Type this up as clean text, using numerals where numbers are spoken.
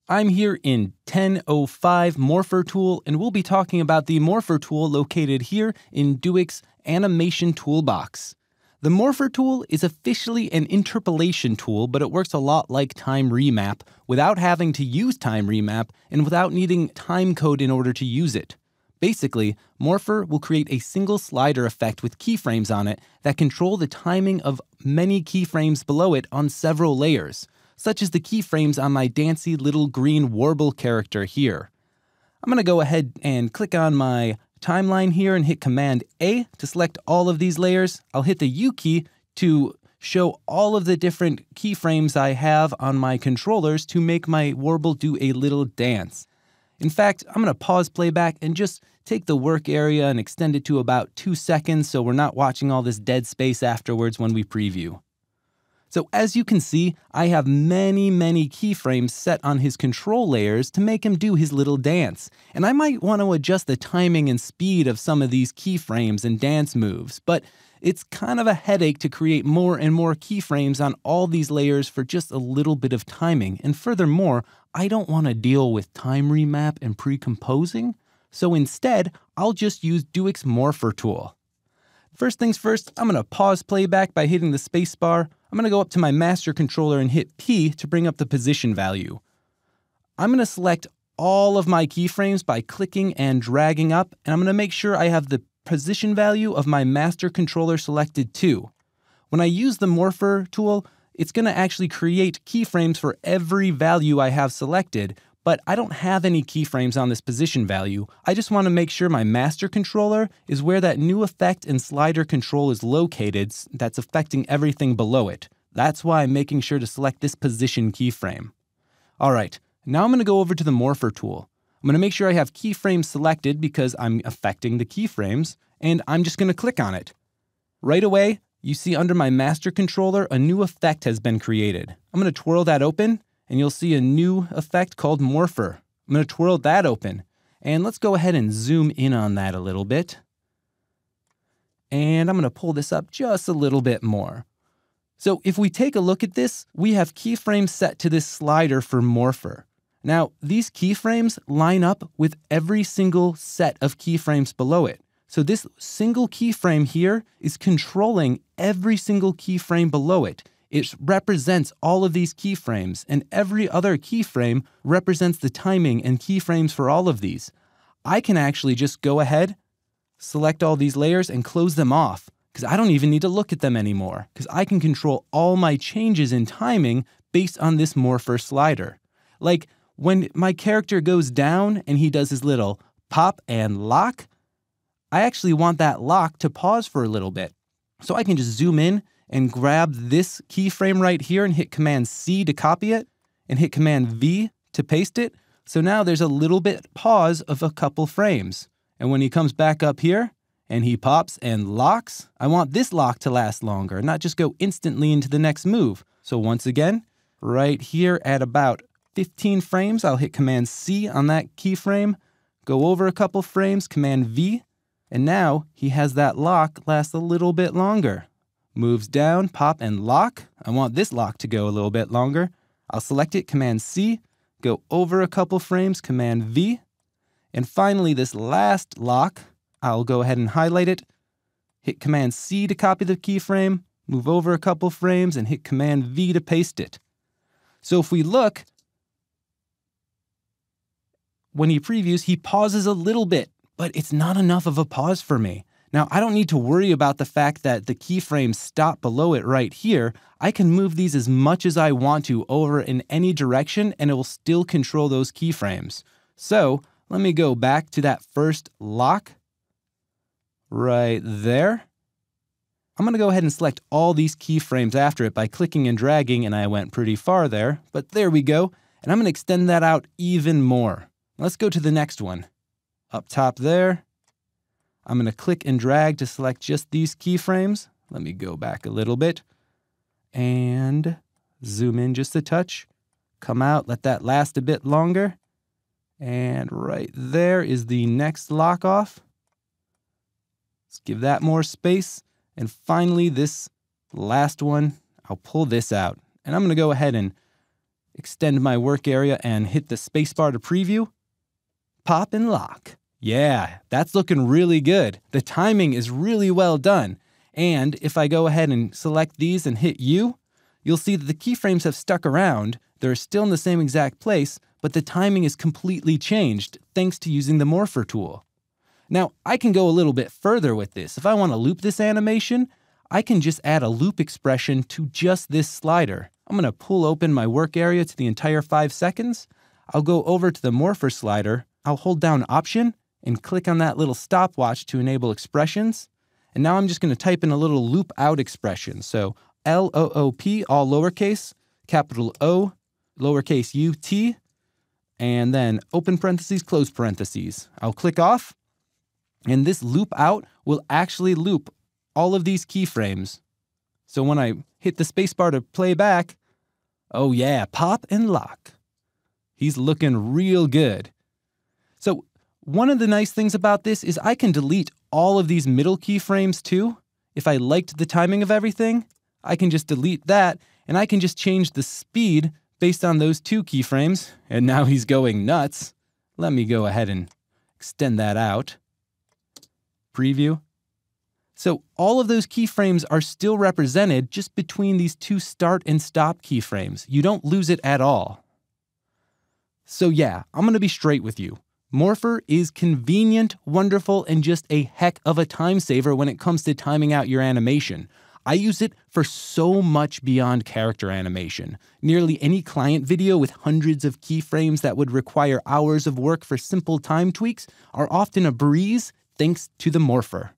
I'm here in 10.05 Morpher Tool, and we'll be talking about the Morpher Tool located here in Duik's Animation Toolbox. The Morpher Tool is officially an interpolation tool, but it works a lot like Time Remap without having to use Time Remap and without needing timecode in order to use it. Basically, Morpher will create a single slider effect with keyframes on it that control the timing of many keyframes below it on several layers, such as the keyframes on my dancy little green warble character here. I'm going to go ahead and click on my timeline here and hit Command A to select all of these layers. I'll hit the U key to show all of the different keyframes I have on my controllers to make my warble do a little dance. In fact, I'm going to pause playback and just take the work area and extend it to about 2 seconds so we're not watching all this dead space afterwards when we preview. So as you can see, I have many keyframes set on his control layers to make him do his little dance. And I might want to adjust the timing and speed of some of these keyframes and dance moves, but it's kind of a headache to create more and more keyframes on all these layers for just a little bit of timing. And furthermore, I don't want to deal with time remap and pre-composing. So instead, I'll just use Duik's Morpher tool. First things first, I'm going to pause playback by hitting the spacebar. I'm going to go up to my master controller and hit P to bring up the position value. I'm going to select all of my keyframes by clicking and dragging up, and I'm going to make sure I have the position value of my master controller selected too. When I use the Morpher tool, it's going to actually create keyframes for every value I have selected, but I don't have any keyframes on this position value. I just want to make sure my master controller is where that new effect and slider control is located that's affecting everything below it. That's why I'm making sure to select this position keyframe. All right, now I'm going to go over to the Morpher tool. I'm going to make sure I have keyframes selected because I'm affecting the keyframes, and I'm just going to click on it. Right away, you see under my master controller, a new effect has been created. I'm going to twirl that open, and you'll see a new effect called Morpher. I'm going to twirl that open. And let's go ahead and zoom in on that a little bit. And I'm going to pull this up just a little bit more. So if we take a look at this, we have keyframes set to this slider for Morpher. Now, these keyframes line up with every single set of keyframes below it. So this single keyframe here is controlling every single keyframe below it. It represents all of these keyframes, and every other keyframe represents the timing and keyframes for all of these. I can actually just go ahead, select all these layers, and close them off, because I don't even need to look at them anymore, because I can control all my changes in timing based on this Morpher slider. Like, when my character goes down and he does his little pop and lock, I actually want that lock to pause for a little bit. So I can just zoom in and grab this keyframe right here and hit Command C to copy it and hit Command V to paste it. So now there's a little bit pause of a couple frames. And when he comes back up here and he pops and locks, I want this lock to last longer, not just go instantly into the next move. So once again, right here at about 15 frames, I'll hit Command C on that keyframe, go over a couple frames, Command V, and now he has that lock last a little bit longer. Moves down, pop, and lock. I want this lock to go a little bit longer. I'll select it, Command C, go over a couple frames, Command V. And finally, this last lock, I'll go ahead and highlight it, hit Command C to copy the keyframe, move over a couple frames, and hit Command V to paste it. So if we look, when he previews, he pauses a little bit, but it's not enough of a pause for me. Now, I don't need to worry about the fact that the keyframes stop below it right here. I can move these as much as I want to over in any direction, and it will still control those keyframes. So let me go back to that first lock right there. I'm going to go ahead and select all these keyframes after it by clicking and dragging, and I went pretty far there, but there we go. And I'm going to extend that out even more. Let's go to the next one. Up top there. I'm going to click and drag to select just these keyframes. Let me go back a little bit and zoom in just a touch. Come out, let that last a bit longer. And right there is the next lock off. Let's give that more space. And finally, this last one, I'll pull this out. And I'm going to go ahead and extend my work area and hit the spacebar to preview. Pop and lock. Yeah, that's looking really good. The timing is really well done. And if I go ahead and select these and hit U, you'll see that the keyframes have stuck around. They're still in the same exact place, but the timing is completely changed thanks to using the Morpher tool. Now, I can go a little bit further with this. If I want to loop this animation, I can just add a loop expression to just this slider. I'm going to pull open my work area to the entire 5 seconds. I'll go over to the Morpher slider. I'll hold down Option and click on that little stopwatch to enable expressions. And now I'm just going to type in a little loop out expression. So LOOP, all lowercase, capital O, lowercase ut, and then open parentheses, close parentheses. I'll click off, and this loop out will actually loop all of these keyframes. So when I hit the spacebar to play back, oh yeah, pop and lock. He's looking real good. So one of the nice things about this is I can delete all of these middle keyframes too. If I liked the timing of everything, I can just delete that, and I can just change the speed based on those 2 keyframes, and now he's going nuts. Let me go ahead and extend that out. Preview. So all of those keyframes are still represented just between these 2 start and stop keyframes. You don't lose it at all. So yeah, I'm going to be straight with you. Morpher is convenient, wonderful, and just a heck of a time saver when it comes to timing out your animation. I use it for so much beyond character animation. Nearly any client video with hundreds of keyframes that would require hours of work for simple time tweaks are often a breeze thanks to the Morpher.